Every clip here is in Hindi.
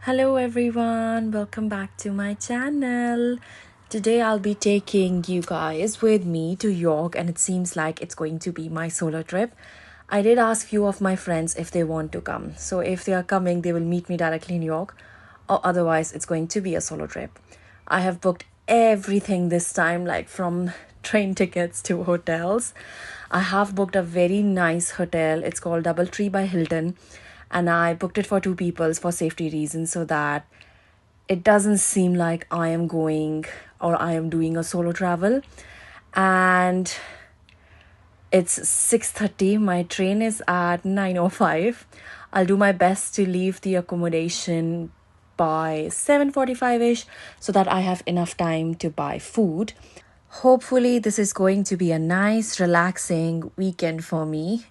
Hello everyone, welcome back to my channel. Today I'll be taking you guys with me to York and it seems like it's going to be my solo trip. I did ask few of my friends if they want to come. So if they are coming, they will meet me directly in York or otherwise it's going to be a solo trip. I have booked everything this time, like from train tickets to hotels. I have booked a very nice hotel. It's called Doubletree by Hilton and I booked it for two people for safety reasons so that it doesn't seem like I am going or I am doing a solo travel. And it's 6:30. My train is at 9:05. I'll do my best to leave the accommodation by 7:45ish so that I have enough time to buy food. Hopefully this is going to be a nice relaxing weekend for me.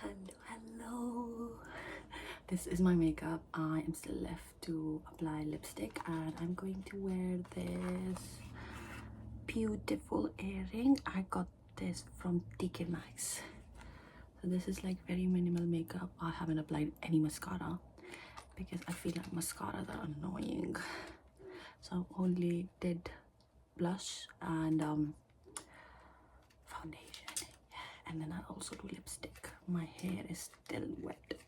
Hello. This is my makeup. I am still left to apply lipstick and I'm going to wear this beautiful earring. I got this from TK Maxx. So this is like very minimal makeup. I haven't applied any mascara because I feel like mascaras are annoying. So I only did blush and foundation. And then I also do lipstick. My hair is still wet.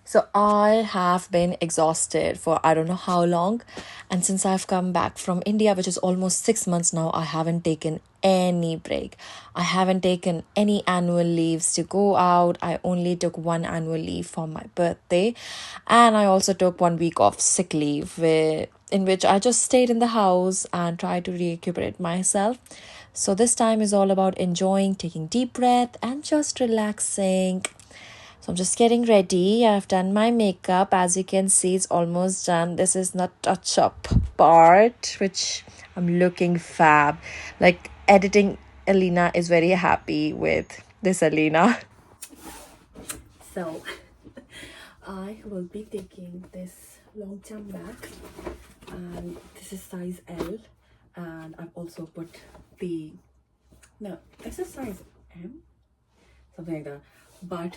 So I have been exhausted for I don't know how long. And since I've come back from India, which is almost 6 months now, I haven't taken any break. I haven't taken any annual leaves to go out. I only took one annual leave for my birthday. And I also took 1 week of sick leave in which I just stayed in the house and tried to recuperate myself. So this time is all about enjoying, taking deep breath and just relaxing. So I'm just getting ready. I've done my makeup. As you can see, it's almost done. This is not touch-up part, which I'm looking fab. Like editing Alina is very happy with this Alina. So I will be taking this long jump bag and this is size L and I've also put this is size M, something like that, but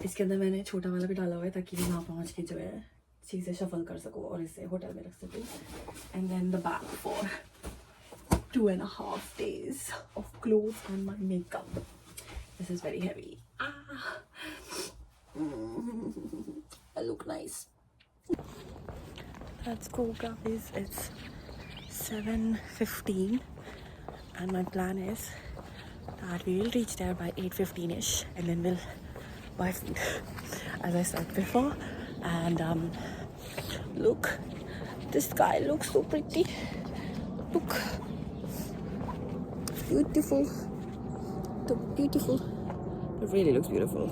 इसके अंदर मैंने छोटा वाला भी डाला हुआ है ताकि वहाँ पहुँच के जो है चीज़ें शफल कर सकूँ और इसे होटल में रख सकूँ. And then the bag for 2.5 days of clothes and my makeup. This is very heavy. I look nice. Let's go guys. It's 7:15 and my plan is that we will reach there by 8:15ish and then we'll buy food as I said before. And look, this sky looks so pretty. Look, beautiful, so beautiful. It really looks beautiful.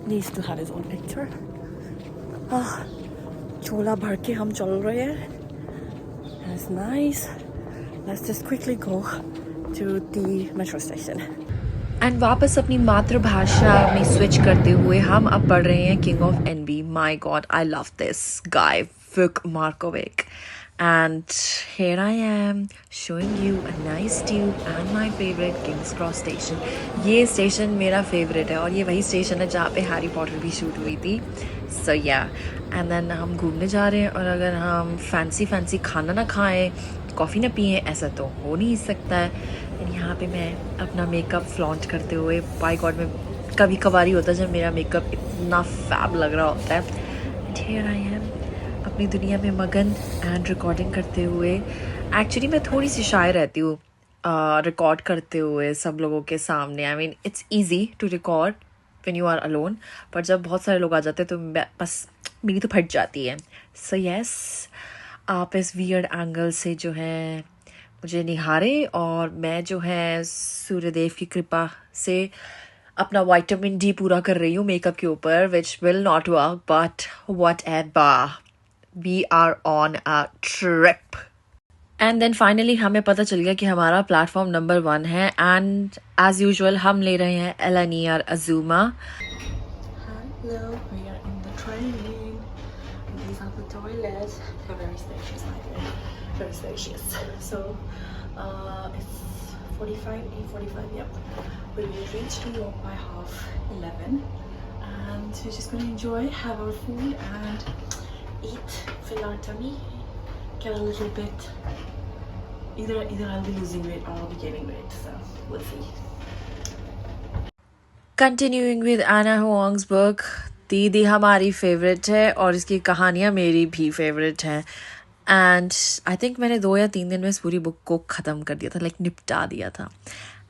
Needs to have his own picture. Chola bhar ke hum chal rahe hain. That's nice. Let's just quickly go to the metro station. And वापस अपनी मातृभाषा में स्विच करते हुए हम अब पढ़ रहे हैं king of NB. My god, I love this guy, Vuk Markovic. And here I am showing you a nice tube and my favorite King's Cross station. ये स्टेशन मेरा फेवरेट है और ये वही स्टेशन है जहाँ पे हैरी पॉटर भी शूट हुई थी. सो या एंड देन हम घूमने जा रहे हैं और अगर हम फैंसी खाना ना खाएं, कॉफ़ी ना पिए, ऐसा तो हो नहीं सकता है. यहाँ पे मैं अपना मेकअप फ्लॉन्ट करते हुए, बाय गॉड, में कभी कभार ही होता है जब मेरा मेकअप इतना फैब लग रहा होता है. हियर आई एम अपनी दुनिया में मगन एंड रिकॉर्डिंग करते हुए. एक्चुअली मैं थोड़ी सी शाय रहती हूँ रिकॉर्ड करते हुए सब लोगों के सामने. I mean it's easy to record when you are alone, पर जब बहुत सारे लोग आ जाते हैं तो बस मेरी तो फट जाती है. सो यस, आप इस वियर्ड एंगल से जो है मुझे निहारे और मैं जो है सूर्यदेव की कृपा से अपना विटामिन डी पूरा कर रही हूँ मेकअप के ऊपर, which will not work but whatever, we are on a trip. And then finally हमें पता चल गया कि हमारा प्लेटफॉर्म नंबर 1 है एंड एज यूजुअल हम ले रहे हैं एलानियर अजूमा. Hello, we are in the train. These are the toilets. They're very spacious, very spacious. So it's 8:45, 8:45, yep. We'll reach New York by 11:30, and we're just gonna enjoy, have our food, and eat, fill our tummy, get a little bit. Either I'll be losing weight or I'll be gaining weight, so we'll see. Continuing with Anna Huang's book, दीदी हमारी फेवरेट है और इसकी कहानियाँ मेरी भी फेवरेट हैं. एंड आई थिंक मैंने 2 या 3 दिन में इस पूरी बुक को ख़त्म कर दिया था, लाइक निपटा दिया था.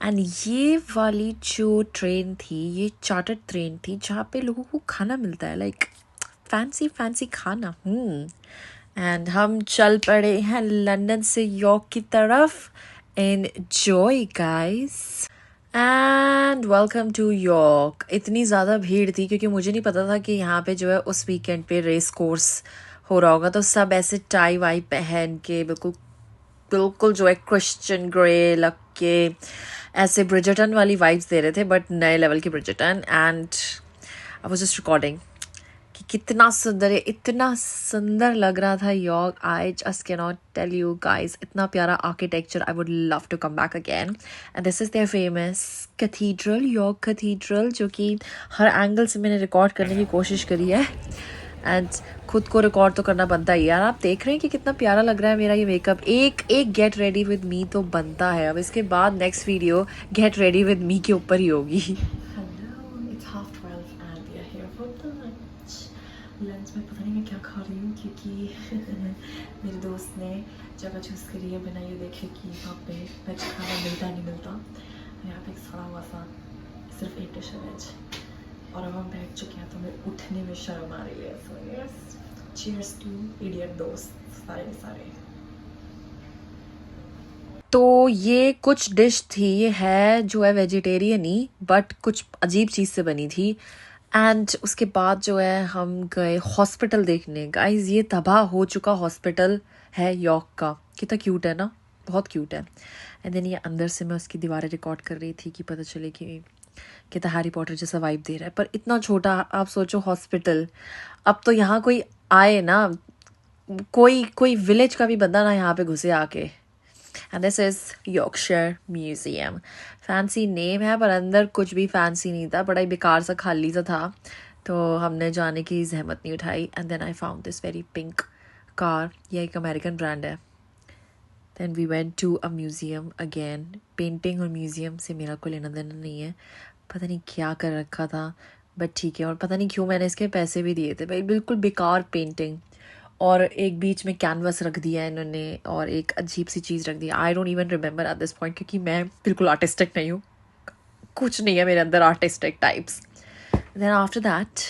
एंड ये वाली जो ट्रेन थी, ये चार्टर्ड ट्रेन थी जहाँ पे लोगों को खाना मिलता है, लाइक फैंसी खाना. एंड हम चल पड़े हैं लंदन से यॉर्क की तरफ. Enjoy guys and welcome to York. इतनी ज़्यादा भीड़ थी क्योंकि मुझे नहीं पता था कि यहाँ पे जो है उस वीकेंड पे रेस कोर्स हो रहा होगा, तो सब ऐसे टाई वाई पहन के बिल्कुल जो है क्रिश्चियन ग्रे लग के ऐसे ब्रिजर्टन वाली वाइब्स दे रहे थे, बट नए लेवल की Bridgerton. And I was just recording कि कितना सुंदर है, इतना सुंदर लग रहा था York. I just can not tell you guys, इतना प्यारा architecture. I would love to come back again. And this is their famous cathedral, York cathedral, जो कि हर एंगल से मैंने रिकॉर्ड करने की कोशिश करी है. एंड खुद को रिकॉर्ड तो करना बनता ही यार. आप देख रहे हैं कि कितना प्यारा लग रहा है मेरा ये मेकअप. एक गेट रेडी विद मी तो बनता है. अब इसके बाद next video get ready with me के ऊपर ही होगी. लंच में पता नहीं मैं क्या खा रही हूँ क्योंकि मेरे दोस्त ने जगह चूज़ करी है बिना ये देखे कि यहाँ पे वेज खाना मिलता नहीं मिलता. यहाँ पे एक सड़ा हुआ सा सिर्फ एक डिश है वेज, और अब हम बैठ चुके हैं तो हमें उठने में शर्म आ रही है. So yes, cheers to idiot दोस्त सारे. तो ये कुछ डिश थी है जो है वेजिटेरियन ही, बट कुछ अजीब चीज़ से बनी थी. एंड उसके बाद जो है हम गए हॉस्पिटल देखने. गाइज ये तबाह हो चुका हॉस्पिटल है यॉर्क का. कितना क्यूट है ना, बहुत क्यूट है. एंड देन ये अंदर से मैं उसकी दीवारें रिकॉर्ड कर रही थी कि पता चले कि कितना हैरी पॉटर जैसा वाइब दे रहा है, पर इतना छोटा. आप सोचो हॉस्पिटल. अब तो यहाँ कोई आए ना, कोई विलेज का भी बंदा ना यहाँ पे घुसे आके. And this is Yorkshire museum. Fancy name है पर अंदर कुछ भी फैंसी नहीं था, बड़ा ही बेकार सा खाली सा था, तो हमने जाने की जहमत नहीं उठाई. And then I found this very pink car. ये एक अमेरिकन ब्रांड है. Then we went to a museum again. Painting और म्यूज़ियम से मेरा कोई लेना देना नहीं है, पता नहीं क्या कर रखा था, बट ठीक है. और पता नहीं क्यों मैंने इसके पैसे भी दिए थे भाई. बिल्कुल बेकार पेंटिंग, और एक बीच में कैनवस रख दिया इन्होंने, और एक अजीब सी चीज़ रख दी. I don't even remember at this point, क्योंकि मैं बिल्कुल आर्टिस्टिक नहीं हूँ. कुछ नहीं है मेरे अंदर artistic types. Then after that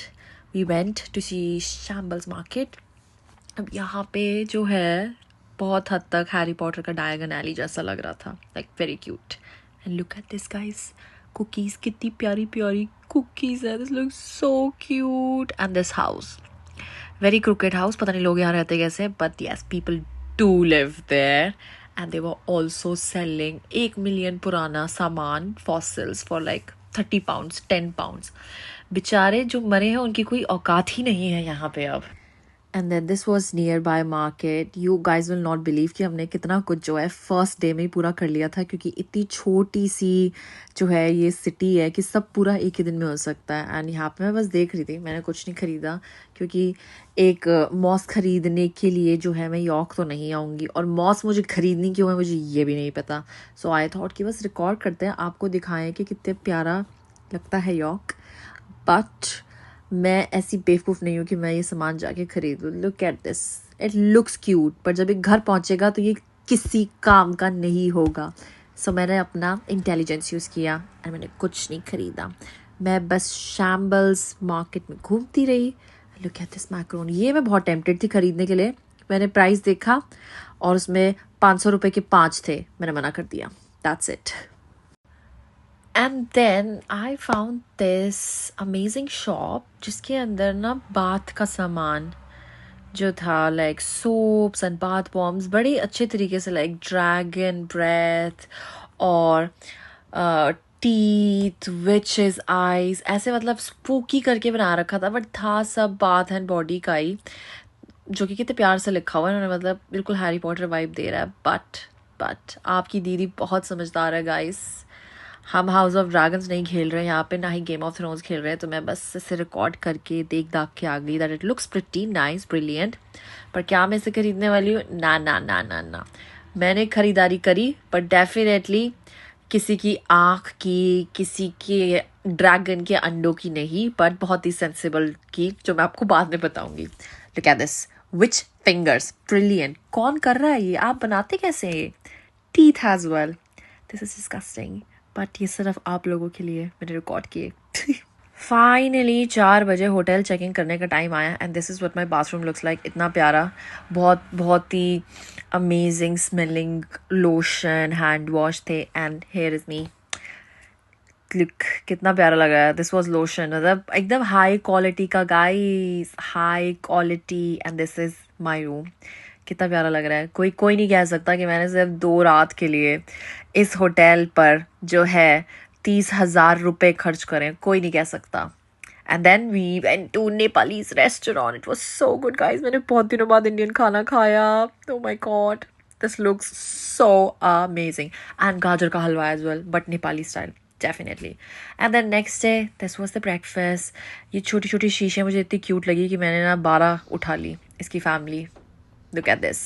we went to see Shambles market. अब यहाँ पे जो है बहुत हद तक हैरी पॉटर का डायगन एली जैसा लग रहा था, like very cute. And look at this guys, cookies, कितनी प्यारी प्यारी कुकीज़ है. This look so cute. And this house, very crooked house, पता नहीं लोग यहाँ रहते कैसे, but yes, people do live there. And they were also selling 1 million पुराना सामान, fossils, for like 30 pounds, 10 pounds. बेचारे जो मरे हैं उनकी कोई औकात ही नहीं है यहाँ पे अब. And then this was near by market. You guys will not believe कि हमने कितना कुछ जो है फर्स्ट डे में ही पूरा कर लिया था, क्योंकि इतनी छोटी सी जो है ये सिटी है कि सब पूरा एक ही दिन में हो सकता है. एंड यहाँ पे मैं बस देख रही थी, मैंने कुछ नहीं ख़रीदा, क्योंकि एक मॉस ख़रीदने के लिए जो है मैं यॉर्क तो नहीं आऊँगी, और मॉस मुझे ख़रीदनी क्यों है मुझे ये भी नहीं पता. सो आई थॉट कि बस रिकॉर्ड करते हैं, आपको दिखाएं कि कितने प्यारा लगता है यॉर्क. बट मैं ऐसी बेवकूफ़ नहीं हूँ कि मैं ये सामान जाके ख़रीदूँ. Look at this, it looks cute, पर जब ये घर पहुँचेगा तो ये किसी काम का नहीं होगा. सो मैंने अपना इंटेलिजेंस यूज़ किया और मैंने कुछ नहीं ख़रीदा. मैं बस शैम्बल्स मार्केट में घूमती रही. Look at this Macron. ये मैं बहुत टेम्प्टेड थी ख़रीदने के लिए. मैंने प्राइस देखा और उसमें 500 रुपये के 5 थे. मैंने मना कर दिया. That's it. And then I found this amazing shop जिसके अंदर ना बाथ का सामान जो था, like soaps and bath bombs, बड़े अच्छे तरीके से, लाइक ड्रैगन ब्रेथ और टीथ, विचेस आइज, ऐसे मतलब स्पूकी करके बना रखा था. बट था सब बाथ एंड बॉडी का ही, जो कि कितने प्यार से लिखा हुआ है इन्होंने, मतलब बिल्कुल हैरी पॉटर वाइब दे रहा है. बट बट आपकी दीदी बहुत समझदार है गाइस। हम हाउस ऑफ ड्रैगन्स नहीं खेल रहे हैं यहाँ पे, ना ही गेम ऑफ थ्रोन्स खेल रहे हैं, तो मैं बस इसे रिकॉर्ड करके देख दाख के आ गई that it looks pretty nice, brilliant. पर क्या मैं इसे खरीदने वाली हूँ? ना ना ना ना ना। मैंने खरीदारी करी पर डेफिनेटली किसी की आँख की, किसी के ड्रैगन के अंडों की नहीं, बट बहुत ही सेंसिबल की, जो मैं आपको बाद में बताऊंगी। Look at this, witch fingers, brilliant. कौन कर रहा है ये? आप बनाते कैसे हैं? Teeth as well, this is disgusting, but ये सिर्फ आप लोगों के लिए मैंने रिकॉर्ड किए। फाइनली 4 बजे होटल चेक इन करने का टाइम आया and this is what my bathroom looks like. इतना प्यारा, बहुत ही amazing smelling lotion, hand wash थे and here is me. Look कितना प्यारा लग रहा है। दिस वाज लोशन, मतलब एकदम हाई क्वालिटी का guys, high quality. And this is my room. कितना प्यारा लग रहा है। कोई नहीं कह सकता कि मैंने सिर्फ 2 रात के लिए इस होटल पर जो है 30,000 रुपये खर्च करें। कोई नहीं कह सकता। And then we went to Nepalese restaurant. It was so good guys. मैंने बहुत दिनों बाद इंडियन खाना खाया। Oh my god, this looks so amazing. And गाजर का halwa as well, but Nepali style definitely. And then next day this was the breakfast. ये छोटी छोटी शीशें मुझे इतनी क्यूट लगी कि मैंने ना 12 उठा ली। इसकी family, look at this,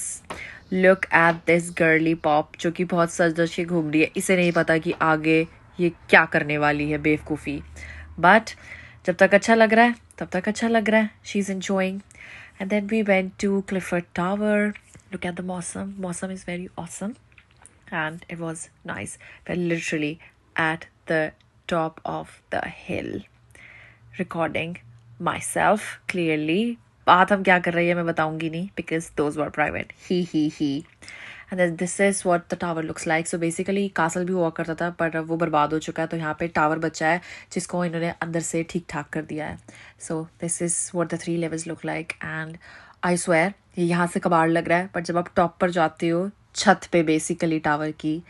look at this girly pop, जो कि बहुत सज धज के घूम रही है। इसे नहीं पता कि आगे ये क्या करने वाली है, बेवकूफ़ी। बट जब तक अच्छा लग रहा है तब तक अच्छा लग रहा है। She is enjoying. And then we went to Clifford Tower. Look at the mausam is very awesome and it was nice. We're literally at the top of the hill recording myself clearly. बात हम क्या कर रही है मैं बताऊंगी नहीं, because those were private. He. And then this is what the tower looks like. So basically castle भी हुआ करता था पर वो बर्बाद हो चुका है, तो यहाँ पे टावर बचा है जिसको इन्होंने अंदर से ठीक ठाक कर दिया है. So this is what the 3 levels look like. And I swear ये यहाँ से कबाड़ लग रहा है, पर जब आप टॉप पर जाते हो छत पे बेसिकली टावर की,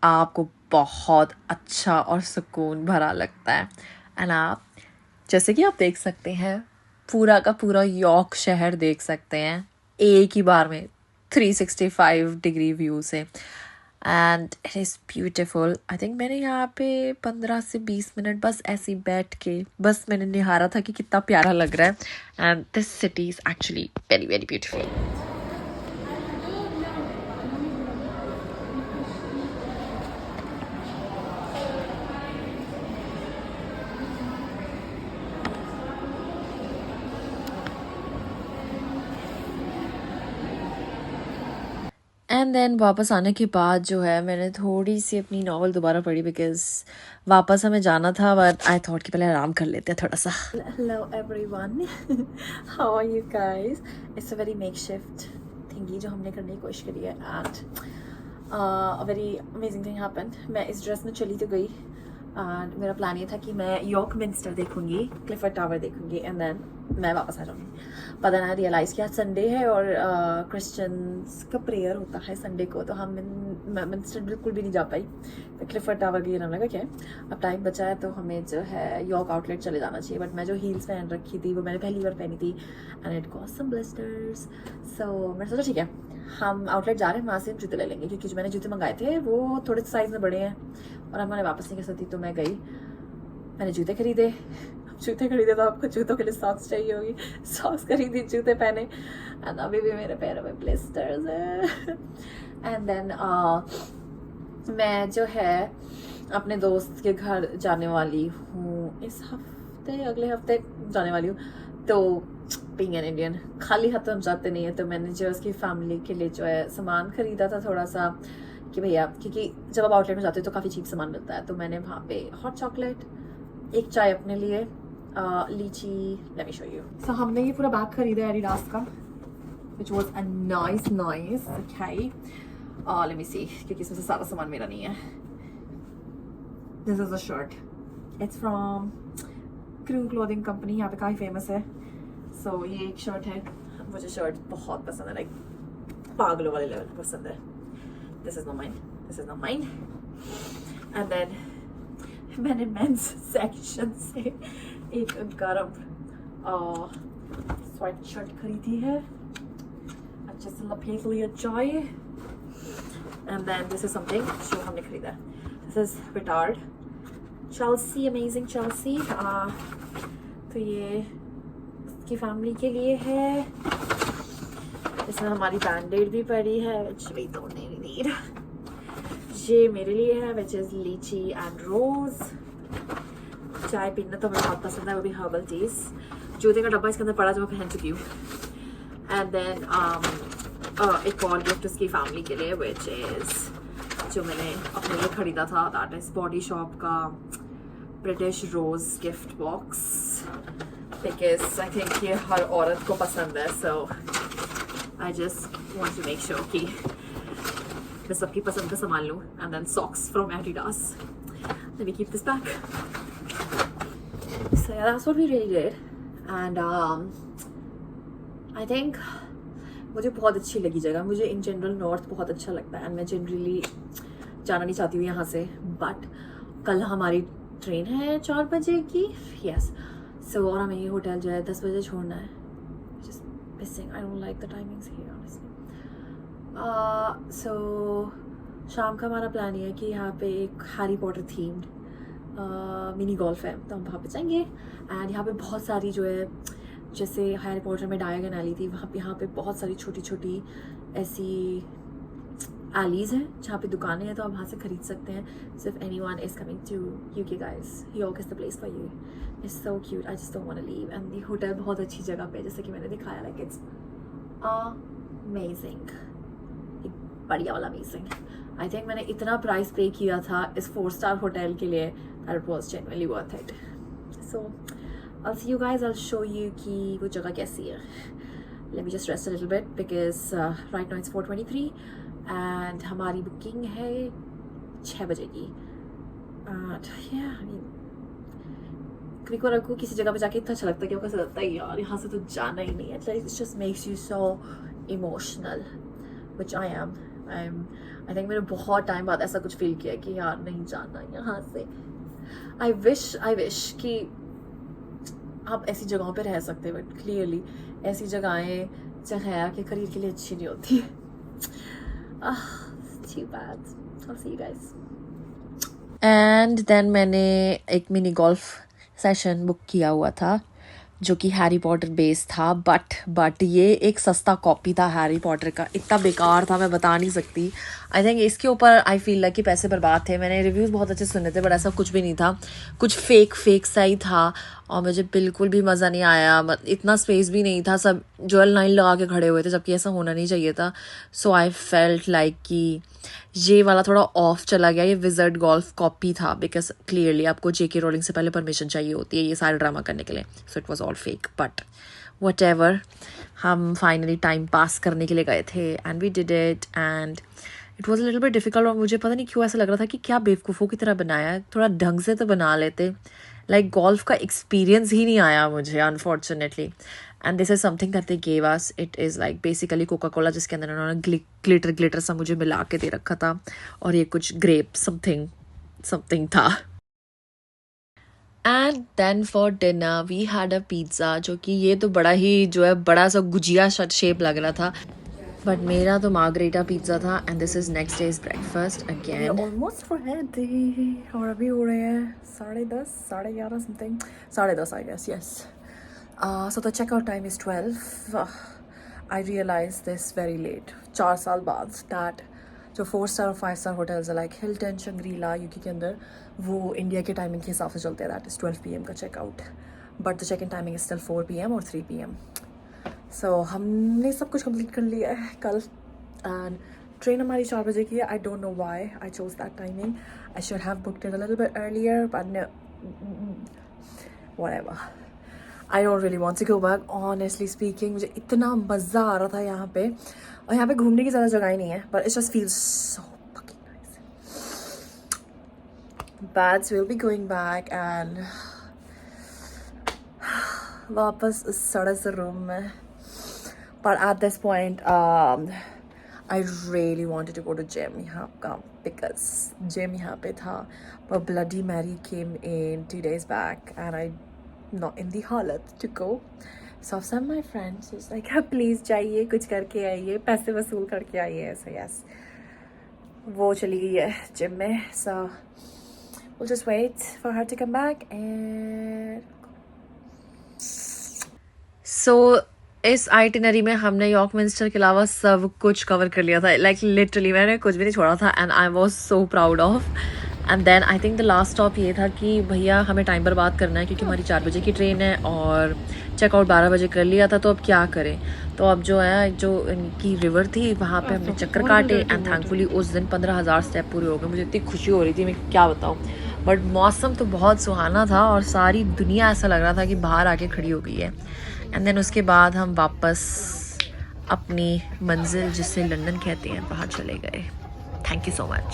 आपको बहुत अच्छा और सुकून भरा लगता है. एंड आप जैसे कि आप देख सकते हैं पूरा का पूरा यॉर्क शहर देख सकते हैं एक ही बार में 365 डिग्री व्यू से. And it is beautiful. I think मैंने यहाँ पे 15 से 20 मिनट बस ऐसे ही बैठ के बस मैंने निहारा था कि कितना प्यारा लग रहा है. And this city is actually very very beautiful. And then वापस आने के बाद जो है मैंने थोड़ी सी अपनी नावल दोबारा पढ़ी, बिकॉज वापस हमें जाना था, बट आई थॉट कि पहले आराम कर लेते हैं थोड़ा सा. Hello everyone, how are you guys? It's a very makeshift thingy जो हमने करने की कोशिश करी है. And a very amazing thing happened. मैं इस ड्रेस में चली तो गई एंड मेरा प्लान ये था कि मैं यॉर्क मिंस्टर देखूंगी, क्लिफर्ड टावर देखूंगी एंड देन मैं वापस आ जाऊंगी. पर देन आई रियलाइज़ कि आज संडे है और क्रिश्चियंस का प्रेयर होता है संडे को, तो हम मिंस्टर बिल्कुल भी नहीं जा पाई. तो क्लिफर्ड टावर के लिए नाम लगा क्या है, अब टाइम बचा है तो हमें जो है यॉर्क आउटलेट चले जाना चाहिए. बट मैं जो हील्स पहन रखी थी वो मैंने पहली बार पहनी थी and it cost some blisters. So मैंने सोचा ठीक है हम आउटलेट जा रहे हैं, वहाँ से हम जूते ले लेंगे, क्योंकि जो मैंने जूते मंगाए थे वो थोड़े साइज़ में बड़े हैं और हमारे वापस नहीं कर सकती. तो मैं गई, मैंने जूते खरीदे. तो आपको जूतों के लिए सॉक्स चाहिए होगी, सॉक्स खरीदी, जूते पहने एंड अभी भी मेरे पैरों में ब्लिस्टर्स हैं. एंड देन मैं जो है अपने दोस्त के घर जाने वाली हूँ इस हफ्ते, अगले हफ्ते जाने वाली हूँ. तो बीइंग एन इंडियन खाली हाथ तो हम जाते नहीं है, तो मैंने जो उसकी फैमिली के लिए जो है सामान खरीदा था थोड़ा सा, कि भैया क्योंकि जब आप आउटलेट में जाते हो तो काफ़ी चीप सामान मिलता है. तो मैंने वहाँ पे हॉट चॉकलेट, एक चाय अपने लिए, lychee, let me show you. So हमने ये पूरा बैग खरीदा एडिडास का, which was a nice okay. Let me see, क्योंकि इसमें से सारा सामान मेरा नहीं है. This is a shirt, it's from Crew Clothing Company, यहाँ पे काफ़ी फेमस है. सो ये एक शर्ट है, मुझे शर्ट बहुत पसंद है, लाइक पागलों वाले लेवल पसंद है. This is not mine. And then मैंने मेंस सेक्शन से एक गरम स्वेट शर्ट खरीदी है, अच्छे से लपेट लिया जाए. And then this is something जो हमने खरीदा है. This is Petard Chelsea, amazing Chelsea. तो ये उसकी फैमिली के लिए है. इसमें हमारी बैंडेड भी पड़ी है which we don't need. ये मेरे लिए है which is लीची एंड रोज. चाय पीना तो मुझे बहुत पसंद है, वो भी हर्बल टीज. जूते का डब्बा इसके अंदर पड़ा जो मैं पहन चुकी हूँ. एंड देन एक और गिफ्ट उसकी फैमिली के लिए which is जो मैंने अपने लिए खरीदा था, दैट इज बॉडी शॉप का British Rose gift box, because I think ये हर औरत को पसंद है. So I just want to make sure कि मैं सबकी पसंद का संभाल लूँ. And then socks from Adidas. Let me keep this back. So yeah, that's what we really did. And I think मुझे बहुत अच्छी लगी जगह. मुझे इन जनरल नॉर्थ बहुत अच्छा लगता है एंड मैं जनरली जाना नहीं चाहती हूँ यहाँ से. बट कल हमारी ट्रेन है 4 बजे की. यस. सो और हमें ये होटल जो है 10 बजे छोड़ना है. Just missing. I don't like the timings here honestly. So शाम का हमारा प्लान ये है कि यहाँ पे एक Harry Potter themed mini golf है, तो हम वहाँ पे जाएंगे. एंड यहाँ पे बहुत सारी जो है, जैसे हैरी पॉटर में डायगन एली थी, वहाँ पे यहाँ पे बहुत सारी छोटी छोटी ऐसी एलीज हैं जहाँ पे दुकानें हैं, तो आप वहाँ से खरीद सकते हैं. So if anyone is coming to UK guys, York is the place for you. It's so cute. I just don't want to leave. And the hotel बहुत अच्छी जगह पे, जैसे कि मैंने दिखाया, लाइक इट्स अमेजिंग. बढ़िया वाला अमेजिंग. आई थिंक मैंने इतना प्राइस पे किया था इस 4-star होटल के लिए, that it was genuinely worth it. So I'll see you guys. I'll show you कि वो जगह कैसी है. Let me just rest a little bit because right now it's 4:23 and हमारी बुकिंग है 6 बजे की. And yeah, I mean, कभी को किसी जगह पे जाके इतना अच्छा लगता है कि आपको ऐसा लगता है यार यहाँ से तो जाना ही नहीं है. It just makes you so emotional, which I am. I think मैंने बहुत टाइम बाद ऐसा कुछ फील किया कि यार नहीं जाना यहाँ से. I wish कि आप ऐसी जगहों पे रह सकते हैं, बट क्लियरली ऐसी जगहें जगह के करियर के लिए अच्छी नहीं होती. Too bad. I'll see you guys. And then मैंने एक मिनी गोल्फ सेशन बुक किया हुआ था जो कि हैरी पॉटर बेस्ड था. बट ये एक सस्ता कॉपी था हैरी पॉटर का. इतना बेकार था, मैं बता नहीं सकती. आई थिंक इसके ऊपर आई फील लाइक कि पैसे बर्बाद थे. मैंने रिव्यूज़ बहुत अच्छे सुने थे, बट ऐसा कुछ भी नहीं था. कुछ फेक सा ही था और मुझे बिल्कुल भी मज़ा नहीं आया. इतना स्पेस भी नहीं था, सब जो है लाइन लगा के खड़े हुए थे, जबकि ऐसा होना नहीं चाहिए था. सो आई फेल्ट लाइक कि ये वाला थोड़ा ऑफ चला गया. ये विजर्ड गोल्फ कॉपी था, बिकॉज क्लियरली आपको JK रोलिंग से पहले परमिशन चाहिए होती है ये सारे ड्रामा करने के लिए. So it was all fake. But whatever, हम फाइनली टाइम पास करने के लिए गए थे and we did it. And it was little bit difficult. और मुझे पता नहीं क्यों ऐसा लग रहा था कि क्या बेवकूफ़ों की तरह बनाया है, थोड़ा ढंग से तो बना लेते. लाइक गोल्फ का एक्सपीरियंस ही नहीं आया मुझे unfortunately. And this is something that they gave us. It is like basically Coca Cola, जिसके अंदर उन्होंने ग्लिटर सा मुझे मिला के दे रखा था, और ये कुछ ग्रेप समथिंग था. And then for dinner we had a pizza, जो कि ये तो बड़ा ही जो है बड़ा सा गुजिया शेप लग रहा था, बट मेरा तो मार्गरेटा पिज़्ज़ा था. And this is next day's breakfast again. Almost for healthy. और अभी हो रहे हैं 10:30, 11:30 something, 10:30 I guess. Yes. So the checkout time is 12. I realized this very late, 4 साल बाद, that जो 4-star और 5-star होटल्स है, लाइक हिल्टन, शंग्रीला UK के अंदर, वो इंडिया के टाइमिंग के हिसाब से चलते हैं. दैट इज़ 12 PM का checkout, but the check in timing is still 4 PM और 3 PM. सो हमने सब कुछ कंप्लीट कर लिया है कल. एंड ट्रेन हमारी 4 बजे की है. I don't know why I chose that timing. I should have booked it a little bit earlier, but whatever. I don't really want to go back, honestly speaking. मुझे इतना मज़ा आ रहा था यहाँ पे, और यहाँ पे घूमने की ज़्यादा जगह ही नहीं है, but it just feels so fucking nice. But we'll be going back and वापस उस सड़क से रूम में. But at this point, I really wanted to go to gym यहाँ का, because gym यहाँ पे था, but Bloody Mary came in 2 days back and I not in the halat to go. So some of my friends was like, please जाइए, कुछ करके आइए, पैसे वसूल करके आइए. So yes, वो चली गई है जिम में, so we'll just wait for her to come back and so इस आइटिनरी में हमने यॉर्क मिंस्टर के अलावा सब कुछ कवर कर लिया था, लाइक लिटरली मैंने कुछ भी नहीं छोड़ा था and I was so proud of. And then I think the last stop ये था कि भैया हमें टाइम पर बात करना है क्योंकि हमारी 4 बजे की ट्रेन है और चेकआउट 12 बजे कर लिया था, तो अब क्या करें। तो अब जो है जो इनकी रिवर थी वहाँ पे हमने चक्कर काटे एंड थैंकफुली उस दिन 15,000 स्टेप पूरे हो गए। मुझे इतनी खुशी हो रही थी, मैं क्या बताऊँ। बट मौसम तो बहुत सुहाना था और सारी दुनिया ऐसा लग रहा था कि बाहर आके खड़ी हो गई है। एंड देन उसके बाद हम वापस अपनी मंजिल जिसे लंदन कहते हैं वहाँ चले गए। Thank you so much.